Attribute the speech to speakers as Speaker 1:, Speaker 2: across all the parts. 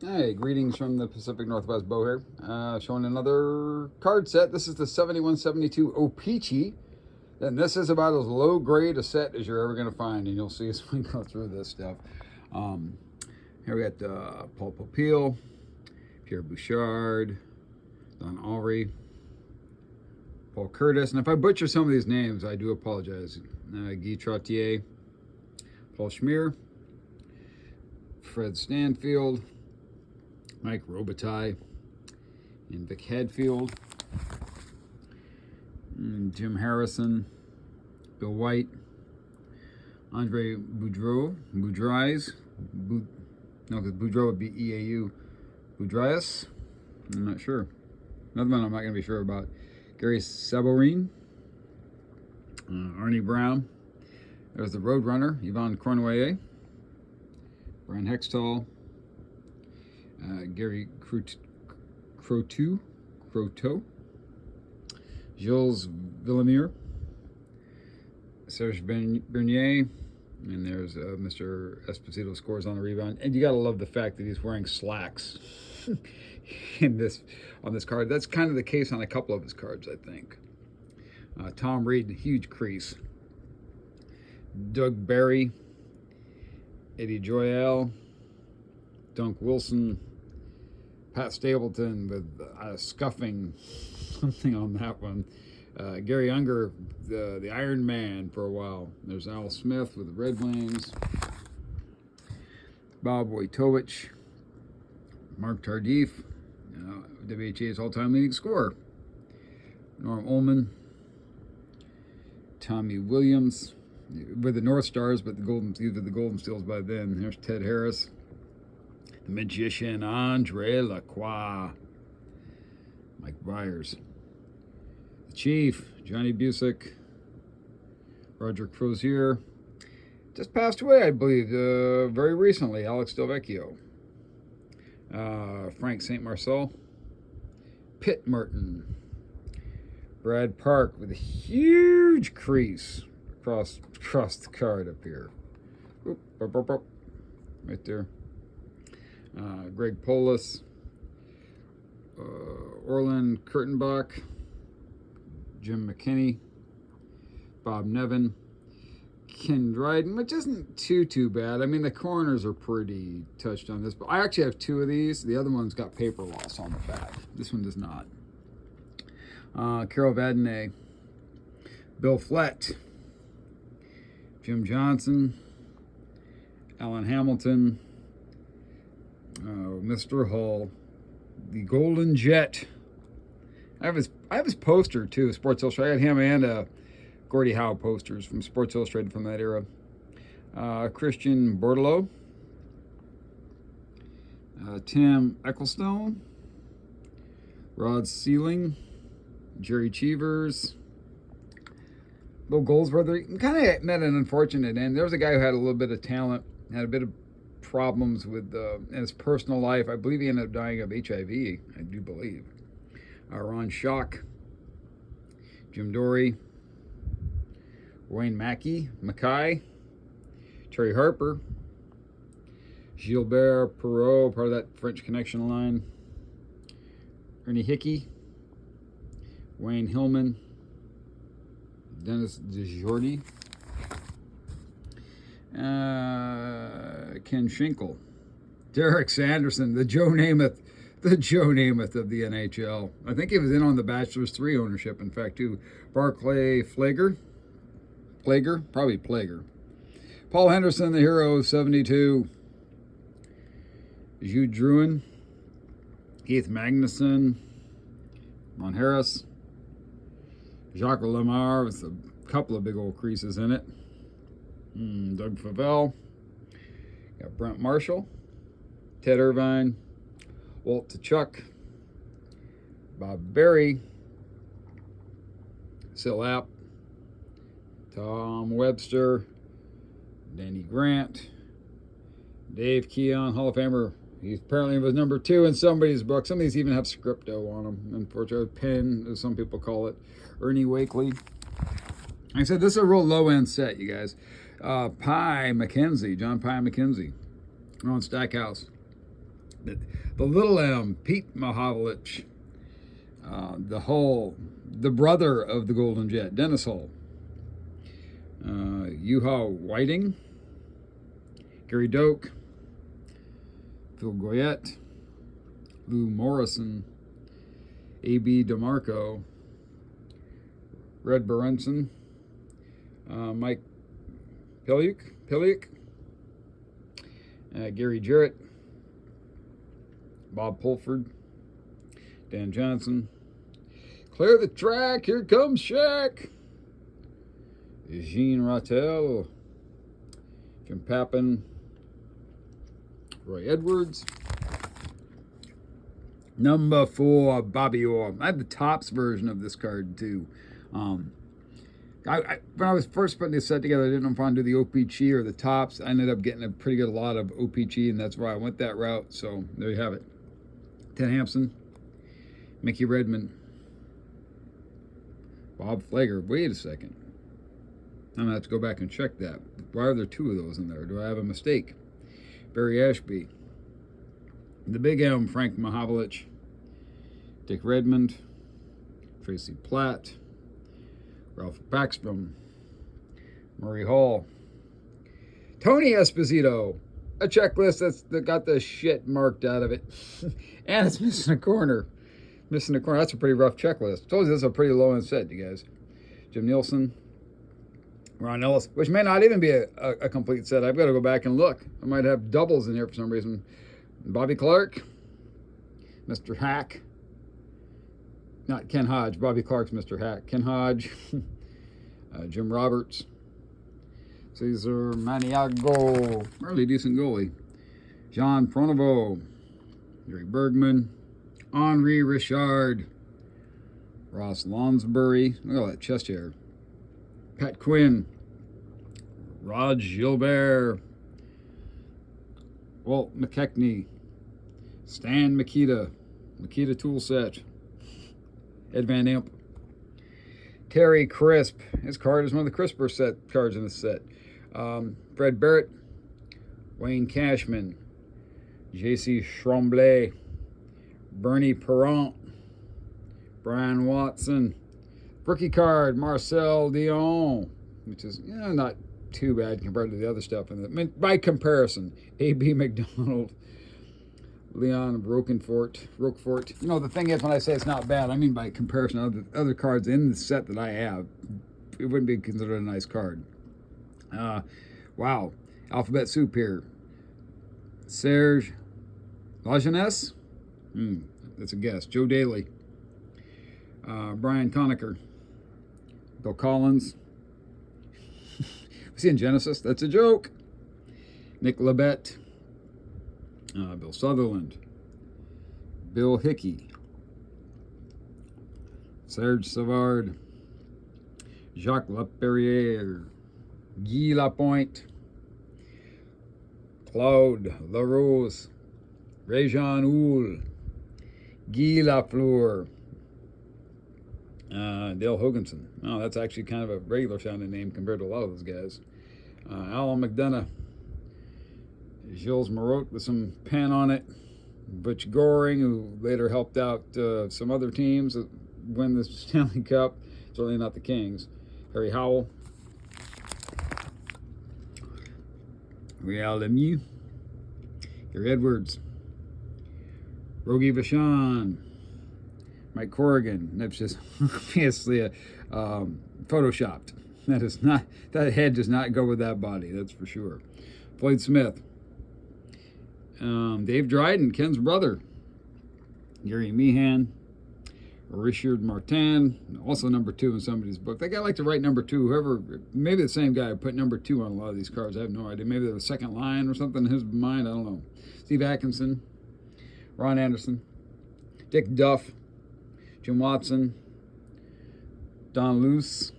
Speaker 1: Hey, greetings from the Pacific Northwest Bow here. Showing another card set. This is the 7172 OPC. And this is about as low grade a set as you're ever going to find. And you'll see as we go through this stuff. Here we got Paul Popeil, Pierre Bouchard, Don Henry, Paul Curtis. And if I butcher some of these names, I do apologize. Guy Trottier, Paul Schmier, Fred Stanfield, Mike Robitaille, and Vic Hadfield, and Jim Harrison, Bill White, Andre Boudreau, because Boudreau would be EAU, Boudreas, I'm not sure. Another one I'm not going to be sure about. Gary Saborin, Arnie Brown. There's the Roadrunner, Yvonne Cornouaille, Brian Hextall, Gary Croteau, Jules Villemure, Serge Bernier, and there's Mr. Esposito scores on the rebound. And you got to love the fact that he's wearing slacks on this card. That's kind of the case on a couple of his cards, I think. Tom Reed, huge crease. Doug Barry, Eddie Joyal, Dunk Wilson, Pat Stapleton with scuffing something on that one. Gary Unger, the Iron Man for a while. There's Al Smith with the Red Wings. Bob Wojtowicz, Mark Tardif, WHA's all-time leading scorer. Norm Ullman, Tommy Williams with the North Stars, but these were the Golden Steels by then. There's Ted Harris, the Magician Andre Lacroix, Mike Byers, the Chief Johnny Busick, Roger Crozier, just passed away, I believe, very recently. Alex Delvecchio, Frank St. Marcel, Pitt Merton, Brad Park with a huge crease across the card up here. Oop, right there. Greg Polis, Orland Kurtenbach, Jim McKinney, Bob Nevin, Ken Dryden, which isn't too bad. I mean, the corners are pretty touched on this, but I actually have two of these. The other one's got paper loss on the back. This one does not. Carol Vadnais, Bill Flett, Jim Johnson, Alan Hamilton, Mr. Hull, the Golden Jet. I have his poster too, Sports Illustrated. I got him and Gordie Howe posters from Sports Illustrated from that era. Christian Bordelot, Tim Ecclestone, Rod Sealing, Jerry Cheevers, Bill Goldsworthy. Kind of met an unfortunate end. There was a guy who had a little bit of talent, had a bit of problems with in his personal life. I believe he ended up dying of HIV, I do believe. Ron Schock, Jim Dory, Wayne Mackay, Terry Harper, Gilbert Perrault, part of that French Connection line, Ernie Hickey, Wayne Hillman, Dennis DeJordy, Ken Schinkel, Derek Sanderson, the Joe Namath of the NHL. I think he was in on the Bachelors 3 ownership, in fact, too. Barclay Plager, probably Plager. Paul Henderson, the hero of 72. Jude Druin, Keith Magnuson, Ron Harris, Jacques Lemar with a couple of big old creases in it. Doug Favell, got Brent Marshall, Ted Irvine, Walt Tkachuk, Bob Berry, Sil App, Tom Webster, Danny Grant, Dave Keon, Hall of Famer. He apparently was number 2 in somebody's book. Some of these even have scripto on them. Unfortunately, pen, as some people call it. Ernie Wakely. Like I said, this is a real low-end set, you guys. John Pye McKenzie, on Stackhouse. The little M, Pete Mahavlich. The brother of the Golden Jet, Dennis Hull. Juha Whiting. Gary Doak. Phil Goyette. Lou Morrison. A.B. DeMarco. Red Berenson. Mike Piliuk. Gary Jarrett. Bob Pulford. Dan Johnson. Clear the track. Here comes Shaq. Jean Rattel. Jim Pappin. Roy Edwards. Number 4, Bobby Orr. I had the Topps version of this card too. When I was first putting this set together, I didn't know if I wanted to do the OPC or the Topps. I ended up getting a pretty good lot of OPC, and that's why I went that route. So there you have it. Ted Hampson. Mickey Redmond. Bob Flager. Wait a second. I'm going to have to go back and check that. Why are there 2 of those in there? Do I have a mistake? Barry Ashby. The Big M, Frank Mahavlich. Dick Redmond. Tracy Platt. Ralph Backstrom. Murray Hall. Tony Esposito. A checklist that got the shit marked out of it. And it's missing a corner. Missing a corner. That's a pretty rough checklist. I told you this is a pretty low-end set, you guys. Jim Nielsen. Ron Ellis, which may not even be a complete set. I've got to go back and look. I might have doubles in here for some reason. Bobby Clark. Mr. Hack. Not Ken Hodge. Bobby Clark's Mr. Hack. Ken Hodge. Jim Roberts. Cesar Maniago. Fairly decent goalie. John Pronovo. Gary Bergman. Henri Richard. Ross Lonsbury. Look at all that chest hair. Pat Quinn. Rod Gilbert. Walt McKechnie. Stan Makita. Makita tool set. Ed Van Imp. Terry Crisp. His card is one of the crisper cards in this set. Fred Barrett. Wayne Cashman. J.C. Tremblay. Bernie Perrant. Brian Watson. Rookie card, Marcel Dion, which is not too bad compared to the other stuff. By comparison, A.B. McDonald, Leon Roquefort. The thing is, when I say it's not bad, I mean by comparison to other cards in the set that I have, it wouldn't be considered a nice card. Wow. Alphabet soup here. Serge Lajeunesse? That's a guess. Joe Daly. Brian Conacher. Bill Collins. Was he in Genesis? That's a joke. Nick Labette. Bill Sutherland. Bill Hickey. Serge Savard. Jacques Laperriere. Guy Lapointe. Claude Larose. Réjean Houle. Guy Lafleur. Dale Hoganson. Oh, that's actually kind of a regular sounding name compared to a lot of those guys. Alan McDonough. Gilles Marotte with some pen on it. Butch Goring, who later helped out some other teams win the Stanley Cup. Certainly not the Kings. Harry Howell. Réal Lemieux. Gary Edwards. Rogie Vachon. Mike Corrigan. That's just obviously photoshopped. That head does not go with that body, that's for sure. Floyd Smith. Dave Dryden, Ken's brother. Gary Meehan. Richard Martin, also number 2 in somebody's book. That guy liked to write number 2. Whoever, maybe the same guy put number 2 on a lot of these cards. I have no idea. Maybe there was a second line or something in his mind. I don't know. Steve Atkinson. Ron Anderson. Dick Duff. Jim Watson. Don Luce.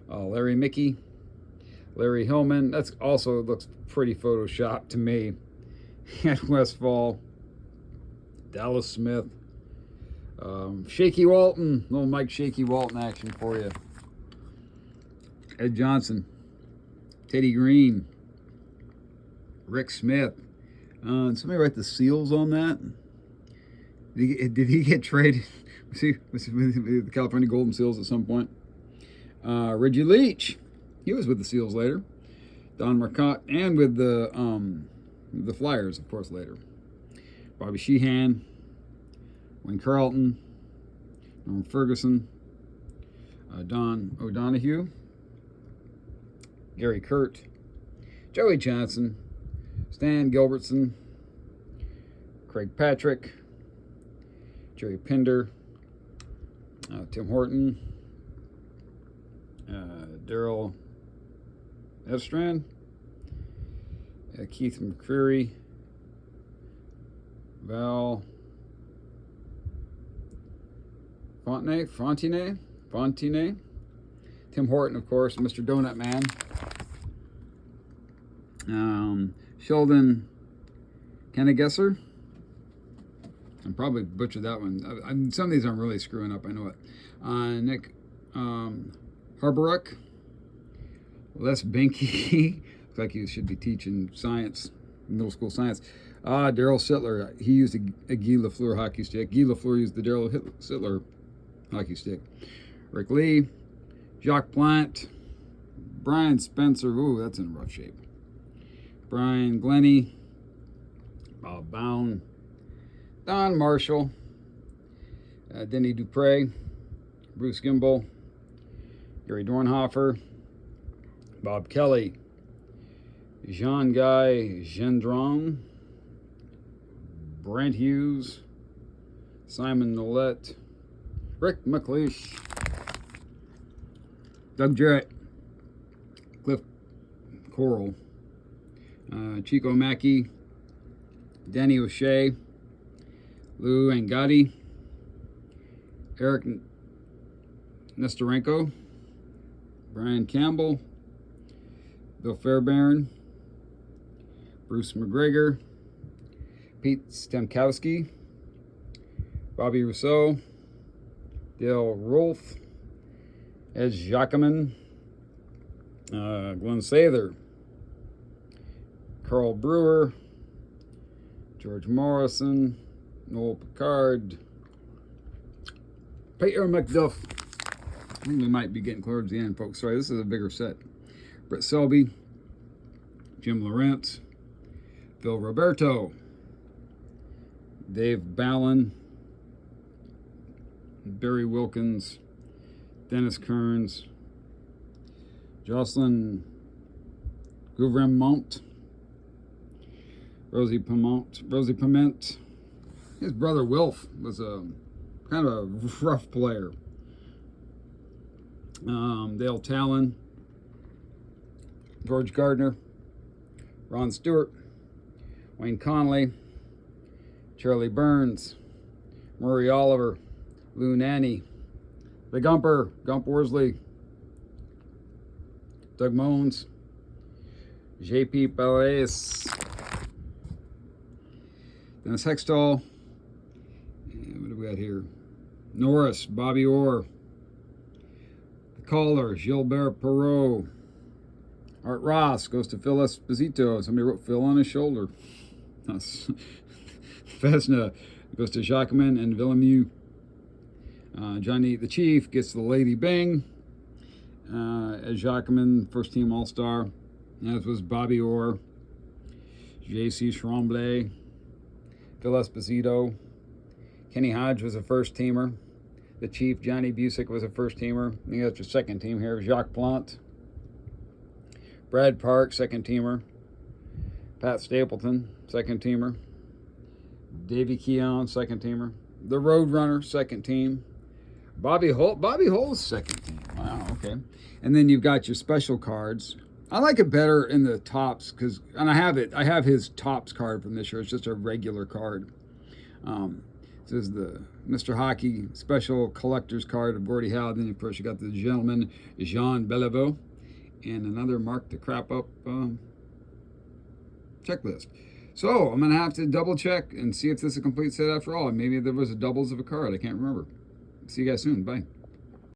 Speaker 1: Larry Mickey. Larry Hillman. That's also looks pretty photoshopped to me. Ed Westfall. Dallas Smith. Shaky Walton. Little Mike Shaky Walton action for you. Ed Johnson. Teddy Green. Rick Smith. Somebody write the seals on that. Did he get traded? Was he with the California Golden Seals at some point? Reggie Leach, he was with the Seals later. Don Marcotte, and with the Flyers, of course, later. Bobby Sheehan, Wayne Carlton, Norm Ferguson, Don O'Donohue, Gary Kurt, Joey Johnson, Stan Gilbertson, Craig Patrick, Jerry Pinder, Tim Horton, Daryl Edstrand, Keith McCreary, Val Fontenay, Tim Horton, of course, Mr. Donut Man, Sheldon Kennegesser. I probably butchered that one. Some of these I'm really screwing up, I know it. Nick Harbaruck, Les Benke. Looks like he should be teaching science, middle school science. Daryl Sittler, he used a Guy Lafleur hockey stick. Guy Lafleur used the Daryl Sittler hockey stick. Rick Lee, Jacques Plant, Brian Spencer. Ooh, that's in rough shape. Brian Glennie, Bob Bound, Don Marshall, Denny Dupre, Bruce Gimbel, Gary Dornhofer, Bob Kelly, Jean-Guy Gendron, Brent Hughes, Simon Nolet, Rick McLeish, Doug Jarrett, Cliff Coral, Chico Mackey, Danny O'Shea, Lou Angadi, Eric Nestorenko, Brian Campbell, Bill Fairbairn, Bruce McGregor, Pete Stemkowski, Bobby Rousseau, Dale Rolfe, Ed Jacquemin, Glenn Sather, Carl Brewer, George Morrison, Noel Picard, Peter McDuff. I think we might be getting towards the end, folks. Sorry, this is a bigger set. Brett Selby, Jim Lawrence, Phil Roberto, Dave Ballin, Barry Wilkins, Dennis Kearns, Jocelyn Gouvernement, Rosie Piment. His brother Wilf was a kind of a rough player. Dale Talon, George Gardner, Ron Stewart, Wayne Conley, Charlie Burns, Murray Oliver, Lou Nanny, the Gumper, Gump Worsley, Doug Mones, J.P. Palais, Dennis Hextall, and what do we got here? Norris, Bobby Orr, the Caller, Gilbert Perot, Art Ross goes to Phil Esposito. Somebody wrote Phil on his shoulder. Vesna goes to Jacquemin and Villemue. Johnny the Chief gets the Lady Bing. As Jacquemin, first team All-Star. As was Bobby Orr. J.C. Tremblay. Phil Esposito. Kenny Hodge was a first teamer. The Chief, Johnny Busick, was a first teamer. I think that's your second team here. Jacques Plante. Brad Park, second teamer. Pat Stapleton, second teamer. Davey Keon, second teamer. The Roadrunner, second team. Bobby Hull's second team. Wow, okay. And then you've got your special cards. I like it better in the tops and I have his tops card from this year. It's just a regular card. This is the Mr. Hockey special collector's card of Gordie Howe. Then of course you got the gentleman Jean Beliveau. And another mark to crap up checklist. So I'm going to have to double check and see if this is a complete set after all. Maybe there was a doubles of a card. I can't remember. See you guys soon. Bye.